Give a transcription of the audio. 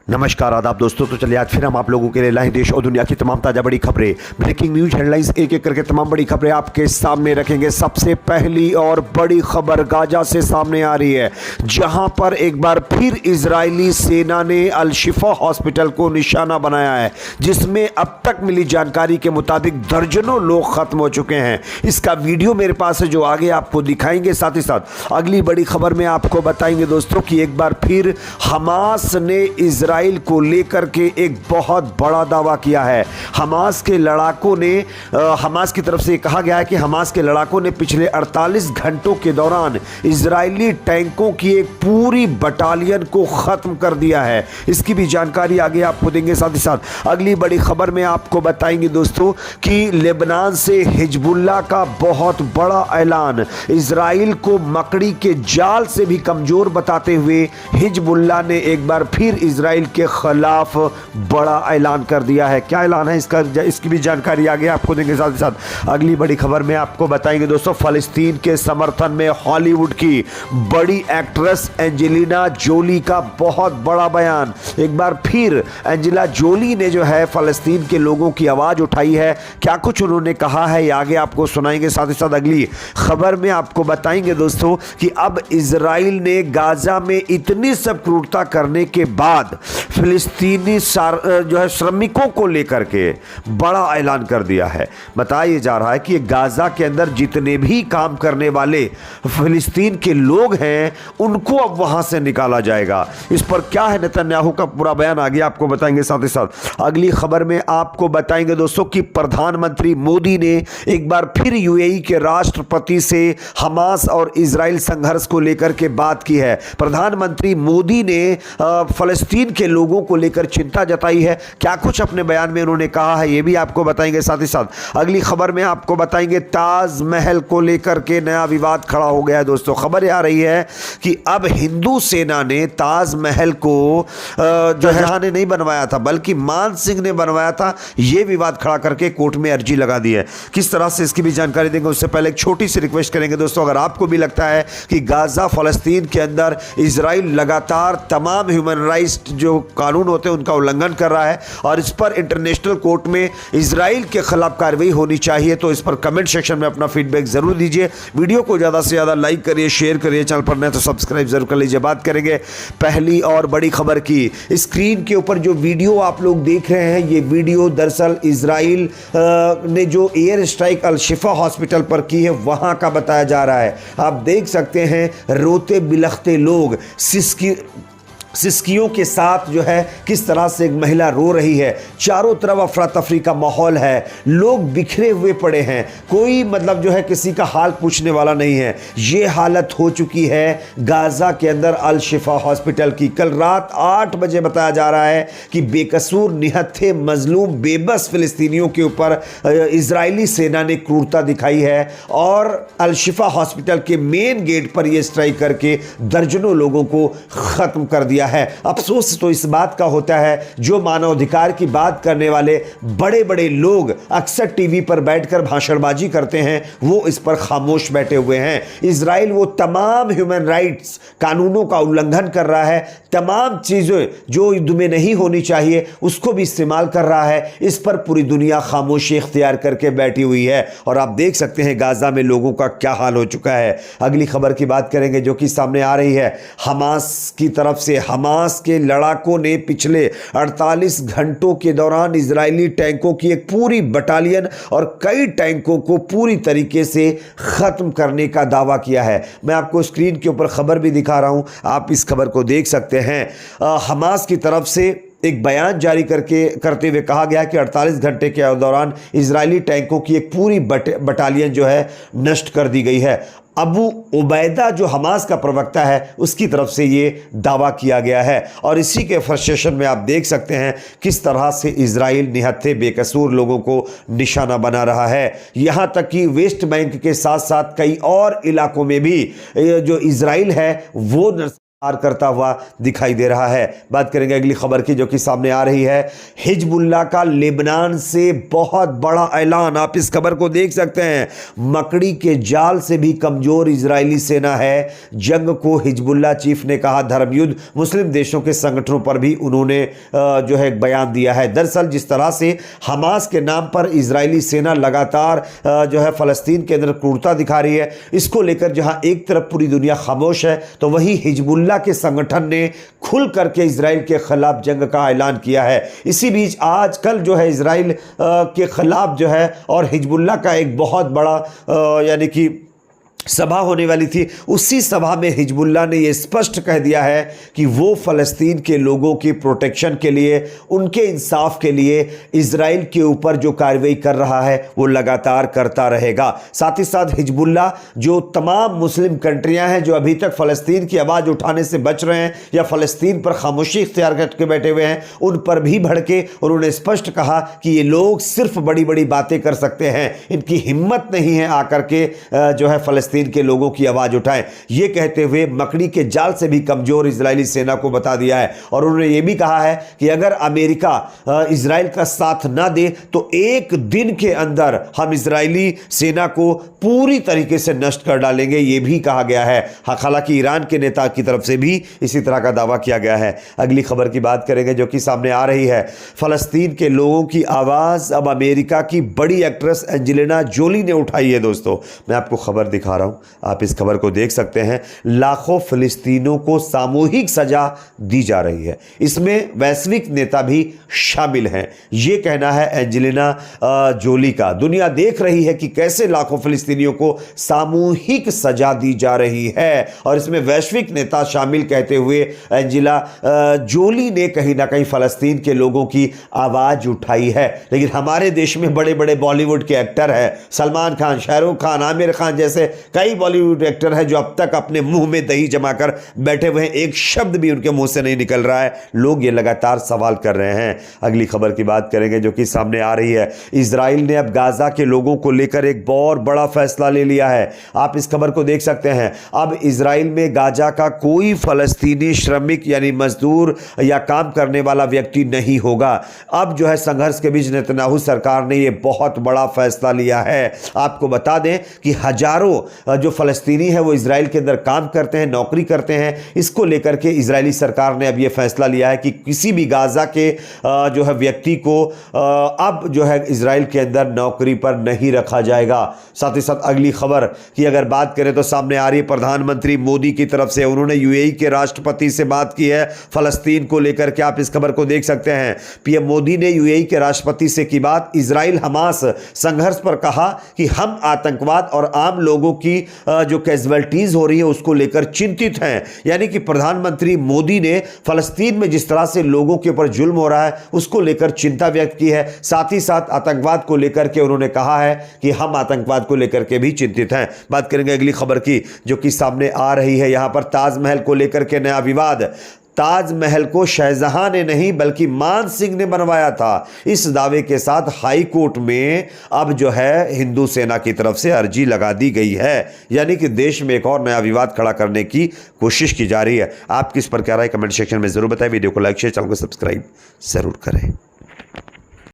नमस्कार आदाब दोस्तों। तो चलिए आज फिर हम आप लोगों के लिए लाए देश और दुनिया की तमाम ताज़ा बड़ी खबरें, ब्रेकिंग न्यूज हेडलाइंस, एक एक करके तमाम बड़ी खबरें आपके सामने रखेंगे। सबसे पहली और बड़ी खबर गाजा से सामने आ रही है, जहां पर एक बार फिर इजरायली सेना ने अल शिफा हॉस्पिटल को निशाना बनाया है, जिसमें अब तक मिली जानकारी के मुताबिक दर्जनों लोग खत्म हो चुके हैं। इसका वीडियो मेरे पास है जो आगे आपको दिखाएंगे। साथ ही साथ अगली बड़ी खबर में आपको बताएंगे दोस्तों कि एक बार फिर हमास ने इजराइल को लेकर के एक बहुत बड़ा दावा किया है। हमास के लड़ाकों ने हमास की तरफ से कहा गया है कि हमास के लड़ाकों ने पिछले 48 घंटों के दौरान इजरायली टैंकों की एक पूरी बटालियन को खत्म कर दिया है। इसकी भी जानकारी आगे आपको देंगे। साथ ही साथ अगली बड़ी खबर में आपको बताएंगे दोस्तों कि लेबनान से हिजबुल्लाह का बहुत बड़ा ऐलान। इजराइल को मकड़ी के जाल से भी कमजोर बताते हुए हिजबुल्लाह ने एक बार फिर इजराइल के खिलाफ बड़ा ऐलान कर दिया है। क्या ऐलान है इसकी भी जानकारी आगे आपको देंगे। साथ ही साथ अगली बड़ी खबर में आपको बताएंगे दोस्तों फलस्तीन के समर्थन में हॉलीवुड की बड़ी एक्ट्रेस एंजेलिना जोली का बहुत बड़ा बयान। एक बार फिर एंजेला जोली ने जो है फलस्तीन के लोगों की आवाज उठाई है। क्या कुछ उन्होंने कहा है ये आगे आपको सुनाएंगे। साथ ही साथ अगली खबर में आपको बताएंगे दोस्तों कि अब इजराइल ने गाजा में इतनी सब क्रूरता करने के बाद फिलिस्तीनी जो है श्रमिकों को लेकर के बड़ा ऐलान कर दिया है। बताया जा रहा है कि गाजा के अंदर जितने भी काम करने वाले फिलिस्तीन के लोग हैं उनको अब वहां से निकाला जाएगा। इस पर क्या है नेतन्याहू का पूरा बयान आगे आपको बताएंगे। साथ ही साथ अगली खबर में आपको बताएंगे दोस्तों कि प्रधानमंत्री मोदी ने एक बार फिर यूएई के राष्ट्रपति से हमास और इजराइल संघर्ष को लेकर के बात की है। प्रधानमंत्री मोदी ने फलस्तीन के लोगों को लेकर चिंता जताई है। क्या कुछ अपने बयान में उन्होंने कहा है ये भी आपको बताएंगे। साथ ही साथ अगली खबर में आपको बताएंगे ताजमहल को लेकर के नया विवाद खड़ा हो गया है दोस्तों। खबर आ रही है कि अब हिंदू सेना ने ताजमहल को जो है ने नहीं बनवाया था बल्कि मान सिंह ने बनवाया था, यह विवाद खड़ा करके कोर्ट में अर्जी लगा दी है। किस तरह से इसकी भी जानकारी देंगे उससे पहले एक छोटी सी रिक्वेस्ट करेंगे दोस्तों, अगर आपको भी लगता है कि गाजा फलस्तीन के अंदर इजराइल लगातार तमाम ह्यूमन राइट्स जो कानून होते हैं उनका उल्लंघन कर रहा है और इस पर इंटरनेशनल कोर्ट में इजराइल के खिलाफ कार्रवाई होनी चाहिए, तो इस पर कमेंट सेक्शन में अपना फीडबैक जरूर दीजिए। वीडियो को ज्यादा से ज्यादा लाइक करिए, शेयर करिए, चैनल पर नए तो सब्सक्राइब जरूर कर लीजिए। बात करेंगे पहली और बड़ी खबर की। स्क्रीन के ऊपर जो वीडियो आप लोग देख रहे हैं ये वीडियो दरअसल इजराइल ने जो एयर स्ट्राइक अल शिफा हॉस्पिटल पर की है वहां का बताया जा रहा है। आप देख सकते हैं रोते बिलखते लोग, सिसकियों के साथ जो है किस तरह से एक महिला रो रही है। चारों तरफ अफरा तफरी का माहौल है, लोग बिखरे हुए पड़े हैं, कोई मतलब जो है किसी का हाल पूछने वाला नहीं है। ये हालत हो चुकी है गाजा के अंदर अल शिफा हॉस्पिटल की। कल रात 8 बजे बताया जा रहा है कि बेकसूर निहत्थे मजलूम बेबस फिलिस्तीनियों के ऊपर इजरायली सेना ने क्रूरता दिखाई है और अल शिफा हॉस्पिटल के मेन गेट पर यह स्ट्राइक करके दर्जनों लोगों को खत्म कर दिया है। अफसोस तो इस बात का होता है जो मानवाधिकार की बात करने वाले बड़े बड़े लोग अक्सर टीवी पर बैठकर भाषणबाजी करते हैं, वो इस पर खामोश बैठे हुए हैं। इजराइल वो तमाम ह्यूमन राइट्स कानूनों का उल्लंघन कर रहा है, तमाम चीजें जो युद्ध में नहीं होनी चाहिए उसको भी इस्तेमाल कर रहा है। इस पर पूरी दुनिया खामोशी इख्तियार करके बैठी हुई है और आप देख सकते हैं गाजा में लोगों का क्या हाल हो चुका है। अगली खबर की बात करेंगे जो कि सामने आ रही है। हमास की तरफ से हमास के लड़ाकों ने पिछले 48 घंटों के दौरान इजरायली टैंकों की एक पूरी बटालियन और कई टैंकों को पूरी तरीके से खत्म करने का दावा किया है। मैं आपको स्क्रीन के ऊपर खबर भी दिखा रहा हूं, आप इस खबर को देख सकते हैं। हमास की तरफ से एक बयान जारी करते हुए कहा गया कि 48 घंटे के दौरान इजरायली टैंकों की एक पूरी बटालियन जो है नष्ट कर दी गई है। अबू उबैदा जो हमास का प्रवक्ता है उसकी तरफ से ये दावा किया गया है और इसी के फ्रस्ट्रेशन में आप देख सकते हैं किस तरह से इजराइल निहत्थे बेकसूर लोगों को निशाना बना रहा है। यहां तक कि वेस्ट बैंक के साथ साथ कई और इलाकों में भी जो इजराइल है वो पार करता हुआ दिखाई दे रहा है। बात करेंगे अगली खबर की जो कि सामने आ रही है। हिजबुल्लाह का लेबनान से बहुत बड़ा ऐलान, आप इस खबर को देख सकते हैं। मकड़ी के जाल से भी कमजोर इजरायली सेना है। जंग को हिजबुल्लाह चीफ ने कहा धर्मयुद्ध, मुस्लिम देशों के संगठनों पर भी उन्होंने जो है एक बयान दिया है। दरअसल जिस तरह से हमास के नाम पर इजरायली सेना लगातार जो है फलस्तीन के अंदर क्रूरता दिखा रही है, इसको लेकर जहां एक तरफ पूरी दुनिया खामोश है तो वहीं हिजबुल्लाह के संगठन ने खुल करके इजराइल के खिलाफ जंग का ऐलान किया है। इसी बीच आजकल जो है इजराइल के खिलाफ जो है और हिजबुल्लाह का एक बहुत बड़ा यानी कि सभा होने वाली थी। उसी सभा में हिजबुल्लाह ने यह स्पष्ट कह दिया है कि वो फ़लस्तीन के लोगों की प्रोटेक्शन के लिए, उनके इंसाफ के लिए इजराइल के ऊपर जो कार्रवाई कर रहा है वो लगातार करता रहेगा। साथ ही साथ हिजबुल्लाह जो तमाम मुस्लिम कंट्रियां हैं जो अभी तक फ़लस्तीन की आवाज़ उठाने से बच रहे हैं या फ़लस्तीन पर खामोशी इख्तियार करके बैठे हुए हैं, उन पर भी भड़के और उन्होंने स्पष्ट कहा कि ये लोग सिर्फ बड़ी बड़ी बातें कर सकते हैं, इनकी हिम्मत नहीं है आकर के जो है फ़लस्तीन के लोगों की आवाज उठाएं। यह कहते हुए मकड़ी के जाल से भी कमजोर इजरायली सेना को बता दिया है और उन्होंने यह भी कहा है कि अगर अमेरिका इजराइल का साथ ना दे तो एक दिन के अंदर हम इजरायली सेना को पूरी तरीके से नष्ट कर डालेंगे, यह भी कहा गया है। हालांकि ईरान के नेता की तरफ से भी इसी तरह का दावा किया गया है। अगली खबर की बात करेंगे जो कि सामने आ रही है। फलस्तीन के लोगों की आवाज अब अमेरिका की बड़ी एक्ट्रेस एंजेलिना जोली ने उठाई है। दोस्तों मैं आपको खबर दिखा रहा हूं, आप इस खबर को देख सकते हैं। लाखों फिलिस्तीनों को सामूहिक सजा दी जा रही है, इसमें वैश्विक नेता भी शामिल हैं। यह कहना है एंजेलिना जोली का। दुनिया देख रही है कि कैसे लाखों फिलिस्तीनियों को सामूहिक सजा दी जा रही है और इसमें वैश्विक नेता शामिल कहते हुए एंजेला जोली ने कहीं ना कहीं फलस्तीन के लोगों की आवाज उठाई है। लेकिन हमारे देश में बड़े बड़े बॉलीवुड के एक्टर हैं, सलमान खान, शाहरुख खान, आमिर खान जैसे कई बॉलीवुड एक्टर हैं जो अब तक अपने मुंह में दही जमाकर बैठे हुए हैं, एक शब्द भी उनके मुंह से नहीं निकल रहा है। लोग ये लगातार सवाल कर रहे हैं। अगली खबर की बात करेंगे जो कि सामने आ रही है। इजराइल ने अब गाजा के लोगों को लेकर एक बहुत बड़ा फैसला ले लिया है। आप इस खबर को देख सकते हैं। अब इजराइल में गाजा का कोई फलस्तीनी श्रमिक यानी मजदूर या काम करने वाला व्यक्ति नहीं होगा। अब जो है संघर्ष के बीच नेतन्याहू सरकार ने यह बहुत बड़ा फैसला लिया है। आपको बता दें कि हजारों जो फलस्तीनी है वो इजराइल के अंदर काम करते हैं, नौकरी करते हैं। इसको लेकर के इजरायली सरकार ने अब यह फैसला लिया है कि किसी भी गाजा के जो है व्यक्ति को अब जो है इजराइल के अंदर नौकरी पर नहीं रखा जाएगा। साथ ही साथ अगली खबर की अगर बात करें तो सामने आ रही है प्रधानमंत्री मोदी की तरफ से। उन्होंने यूएई के राष्ट्रपति से बात की है फलस्तीन को लेकर के। आप इस खबर को देख सकते हैं। पीएम मोदी ने यूएई के राष्ट्रपति से की बात, इजराइल हमास संघर्ष पर कहा कि हम आतंकवाद और आम लोगों की जो कैजुअलिटीज हो रही है उसको लेकर चिंतित हैं। यानी कि प्रधानमंत्री मोदी ने फलस्तीन में जिस तरह से लोगों के ऊपर जुल्म हो रहा है उसको लेकर चिंता व्यक्त की है। साथ ही साथ आतंकवाद को लेकर के उन्होंने कहा है कि हम आतंकवाद को लेकर के भी चिंतित हैं। बात करेंगे अगली खबर की जो कि सामने आ रही है। यहां पर ताजमहल को लेकर के नया विवाद। ताजमहल को शाहजहां ने नहीं बल्कि मान सिंह ने बनवाया था। इस दावे के साथ हाई कोर्ट में अब जो है हिंदू सेना की तरफ से अर्जी लगा दी गई है। यानी कि देश में एक और नया विवाद खड़ा करने की कोशिश की जा रही है। आप किस पर क्या राय कमेंट सेक्शन में जरूर बताएं। वीडियो को लाइक शेयर, चैनल को सब्सक्राइब जरूर करें।